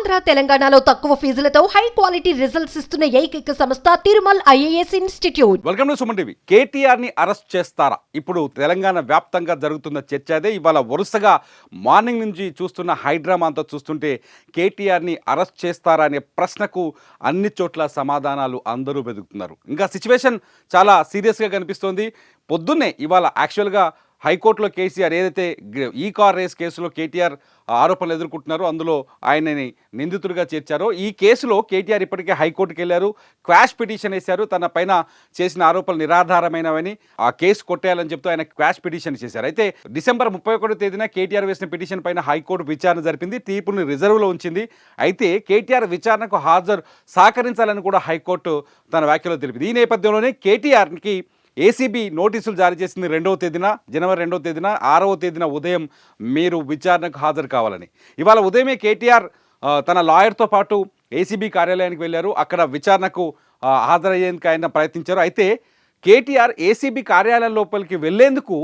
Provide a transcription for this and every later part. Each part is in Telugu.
ఆంధ్ర తెలంగాణలో తక్కువ ఫీజులతో హై క్వాలిటీ రిజల్ట్స్ ఇస్తున్న ఏకైక సంస్థ Tirumal IAS Institute. Welcome to Suman TV. KTR ని అరెస్ట్ చేస్తారా? ఇప్పుడు తెలంగాణ వ్యాప్తంగా జరుగుతున్న చర్చ అదే. ఇవాళ వరుసగా మార్నింగ్ నుంచి చూస్తున్న హైడ్రామా అంతా చూస్తుంటే కేటీఆర్ ని అరెస్ట్ చేస్తారా అనే ప్రశ్నకు అన్ని చోట్ల సమాధానాలు అందరూ వెతుకుతున్నారు. ఇంకా సిచ్యువేషన్ చాలా సీరియస్గా కనిపిస్తోంది. పొద్దున్నే ఇవాళ యాక్చువల్గా హైకోర్టులో కేసీఆర్ ఏదైతే ఈ కార్ రేస్ కేసులో కేటీఆర్ ఆరోపణలు ఎదుర్కొంటున్నారో అందులో ఆయనని నిందితుడిగా చేర్చారో ఈ కేసులో కేటీఆర్ ఇప్పటికే హైకోర్టుకు వెళ్ళారు, క్వాష్ పిటిషన్ వేశారు. తన పైన చేసిన ఆరోపణలు నిరాధారమైనవని ఆ కేసు కొట్టేయాలని చెప్తూ ఆయన క్వాష్ పిటిషన్ చేశారు. అయితే డిసెంబర్ 31వ తేదీన కేటీఆర్ వేసిన పిటిషన్ పైన హైకోర్టు విచారణ జరిపింది, తీర్పుని రిజర్వ్లో ఉంచింది. అయితే కేటీఆర్ విచారణకు సహకరించాలని కూడా హైకోర్టు తన వ్యాఖ్యలో తెలిపింది. ఈ నేపథ్యంలోనే కేటీఆర్కి ఏసీబీ నోటీసులు జారీ చేసింది జనవరి 2వ తేదీన 6వ తేదీన ఉదయం మీరు విచారణకు హాజరు కావాలని. ఇవాళ ఉదయమే కేటీఆర్ తన లాయర్తో పాటు ఏసీబీ కార్యాలయానికి వెళ్ళారు. అక్కడ విచారణకు హాజరయ్యేందుకు ఆయన ప్రయత్నించారు. అయితే కేటీఆర్ ఏసీబీ కార్యాలయం లోపలికి వెళ్లేందుకు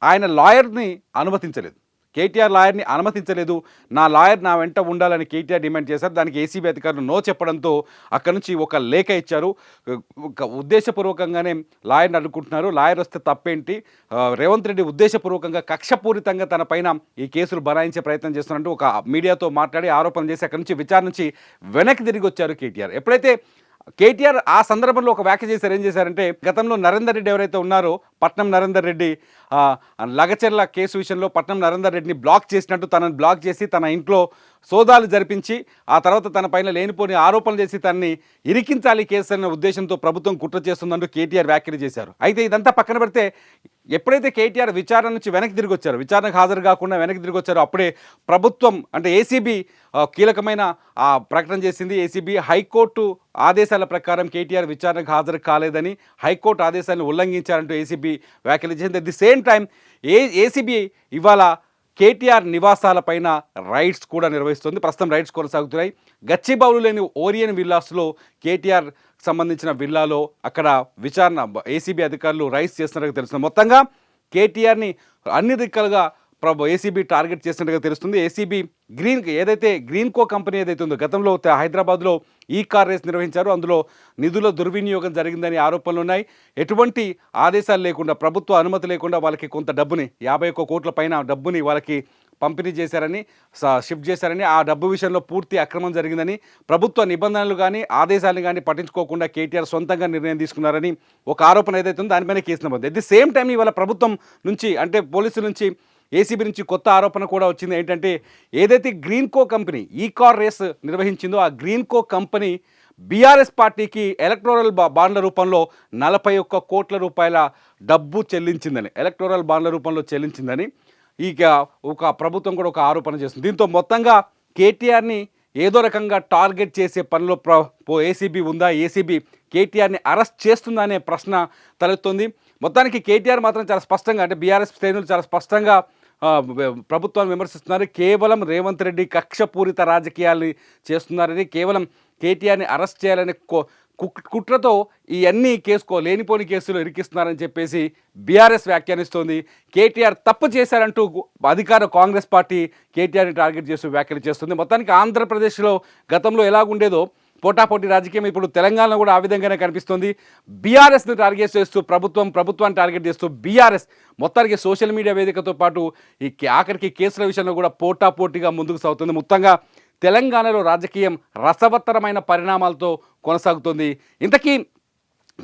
ఆయన లాయర్ని అనుమతించలేదు. కేటీఆర్ లాయర్ని అనుమతించలేదు. నా లాయర్ నా వెంట ఉండాలని కేటీఆర్ డిమాండ్ చేశారు. దానికి ఏసీబీ అధికారులు నో చెప్పడంతో అక్కడి నుంచి ఒక లేఖ ఇచ్చారు. ఉద్దేశపూర్వకంగానే లాయర్ని అడ్డుకుంటున్నారు, లాయర్ వస్తే తప్పేంటి, రేవంత్ రెడ్డి ఉద్దేశపూర్వకంగా కక్షపూరితంగా తన పైన ఈ కేసులు బనాయించే ప్రయత్నం చేస్తున్నట్టు ఒక మీడియాతో మాట్లాడి ఆరోపణలు చేసి అక్కడి నుంచి విచారణ నుంచి వెనక్కి తిరిగి వచ్చారు కేటీఆర్. ఎప్పుడైతే కేటీఆర్ ఆ సందర్భంలో ఒక వ్యాఖ్య చేశారు. ఏం చేశారంటే, గతంలో నరేందర్ రెడ్డి ఎవరైతే ఉన్నారో పట్నం నరేందర్ రెడ్డి లగచెర్ల కేసు విషయంలో పట్నం నరేందర్ రెడ్డిని బ్లాక్ చేసినట్టు తనని బ్లాక్ చేసి తన ఇంట్లో సోదాలు జరిపించి ఆ తర్వాత తన పైన లేనిపోని ఆరోపణలు చేసి తనని ఇరికించాలి కేసు అనే ఉద్దేశంతో ప్రభుత్వం కుట్ర చేస్తుందంటూ కేటీఆర్ వ్యాఖ్యలు చేశారు. అయితే ఇదంతా పక్కన పెడితే ఎప్పుడైతే కేటీఆర్ విచారణ నుంచి వెనక్కి తిరిగి వచ్చారో, విచారణకు హాజరు కాకుండా వెనక్కి తిరిగి వచ్చారో అప్పుడే ప్రభుత్వం అంటే ఏసీబీ కీలకమైన ప్రకటన చేసింది. ఏసీబీ హైకోర్టు ఆదేశాల ప్రకారం కేటీఆర్ విచారణకు హాజరు కాలేదని, హైకోర్టు ఆదేశాలను ఉల్లంఘించారంటూ ఏసీబీ వ్యాఖ్యలు చేసింది. At the same time ACB ఇవాళ కేటీఆర్ నివాసాలపైన రైడ్స్ కూడా నిర్వహిస్తుంది. ప్రస్తుతం రైడ్స్ కొనసాగుతున్నాయి. గచ్చిబౌలు లేని ఓరియన్ విల్లాస్లో కేటీఆర్ సంబంధించిన విల్లాలో అక్కడ విచారణ ఏసీబీ అధికారులు రైడ్స్ చేస్తున్నట్టుగా తెలుస్తుంది. మొత్తంగా కేటీఆర్ని అన్ని దిక్కలుగా ఏసీబీ టార్గెట్ చేసినట్టుగా తెలుస్తుంది. ఏసీబీ గ్రీన్ కో కంపెనీ ఏదైతే ఉందో గతంలో హైదరాబాద్లో ఈ కార్ రేస్ నిర్వహించారు, అందులో నిధుల దుర్వినియోగం జరిగిందని ఆరోపణలు ఉన్నాయి. ఎటువంటి ఆదేశాలు లేకుండా, ప్రభుత్వ అనుమతి లేకుండా వాళ్ళకి కొంత డబ్బుని 51 కోట్ల పైన డబ్బుని వాళ్ళకి పంపిణీ చేశారని, షిఫ్ట్ చేశారని, ఆ డబ్బు విషయంలో పూర్తి అక్రమం జరిగిందని, ప్రభుత్వ నిబంధనలు కానీ ఆదేశాలను కానీ పట్టించుకోకుండా కేటీఆర్ సొంతంగా నిర్ణయం తీసుకున్నారని ఒక ఆరోపణ ఏదైతే ఉందో దానిపైన కేసు నమోదు. అట్ ది సేమ్ టైం ఇవాళ ప్రభుత్వం నుంచి అంటే పోలీసుల నుంచి ఏసీబీ నుంచి కొత్త ఆరోపణ కూడా వచ్చింది. ఏంటంటే, ఏదైతే గ్రీన్ కో కంపెనీ ఈ కార్ రేస్ నిర్వహించిందో ఆ గ్రీన్ కో కంపెనీ బీఆర్ఎస్ పార్టీకి ఎలక్టోరల్ బాండ్ల రూపంలో 41 కోట్ల రూపాయల డబ్బు చెల్లించిందని, ఎలక్టోరల్ బాండ్ల రూపంలో చెల్లించిందని ఇక ఒక ప్రభుత్వం కూడా ఒక ఆరోపణ చేస్తుంది. దీంతో మొత్తంగా కేటీఆర్ని ఏదో రకంగా టార్గెట్ చేసే పనిలో ఏసీబీ ఉందా, ఏసీబీ కేటీఆర్ని అరెస్ట్ చేస్తుందా అనే ప్రశ్న తలెత్తుంది. మొత్తానికి కేటీఆర్ మాత్రం చాలా స్పష్టంగా అంటే బీఆర్ఎస్ శ్రేణులు చాలా స్పష్టంగా ప్రభుత్వాన్ని విమర్శిస్తున్నారు. కేవలం రేవంత్ రెడ్డి కక్షపూరిత రాజకీయాలు చేస్తున్నారని, కేవలం కేటీఆర్ని అరెస్ట్ చేయాలనే కుట్రతో ఇవన్నీ లేనిపోని కేసులు ఇరికిస్తున్నారని చెప్పేసి బీఆర్ఎస్ వ్యాఖ్యానిస్తోంది. కేటీఆర్ తప్పు చేశారంటూ అధికార కాంగ్రెస్ పార్టీ కేటీఆర్ని టార్గెట్ చేస్తూ వ్యాఖ్యలు చేస్తుంది. మొత్తానికి ఆంధ్రప్రదేశ్లో గతంలో ఎలాగుండేదో పోటాపోటీ రాజకీయం ఇప్పుడు తెలంగాణలో కూడా ఆ విధంగానే కనిపిస్తుంది. బీఆర్ఎస్ని టార్గెట్ చేస్తూ ప్రభుత్వాన్ని టార్గెట్ చేస్తూ బీఆర్ఎస్ మొత్తానికి సోషల్ మీడియా వేదికతో పాటు ఆఖరికి కేసుల విషయంలో కూడా పోటాపోటీగా ముందుకు సాగుతుంది. మొత్తంగా తెలంగాణలో రాజకీయం రసవత్తరమైన పరిణామాలతో కొనసాగుతుంది. ఇంతకీ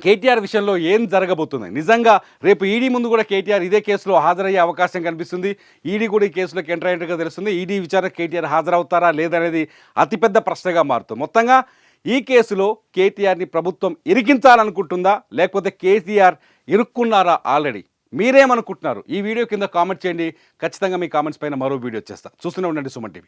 కేటీఆర్ విషయంలో ఏం జరగబోతుంది? నిజంగా రేపు ఈడీ ముందు కూడా కేటీఆర్ ఇదే కేసులో హాజరయ్యే అవకాశం కనిపిస్తుంది. ఈడీ కూడా ఈ కేసులోకి ఎంటర్ అయినట్టుగా తెలుస్తుంది. ఈడీ విచారణ కేటీఆర్ హాజరవుతారా లేదనేది అతిపెద్ద ప్రశ్నగా మారుతుంది. మొత్తంగా ఈ కేసులో కేటీఆర్ని ప్రభుత్వం ఇరికించాలనుకుంటుందా, లేకపోతే కేటీఆర్ ఇరుక్కున్నారా ఆల్రెడీ? మీరేమనుకుంటున్నారు? ఈ వీడియో కింద కామెంట్ చేయండి. ఖచ్చితంగా మీ కామెంట్స్ పైన మరో వీడియో చేస్తా. చూస్తూనే ఉండండి సుమన్ టీవీ.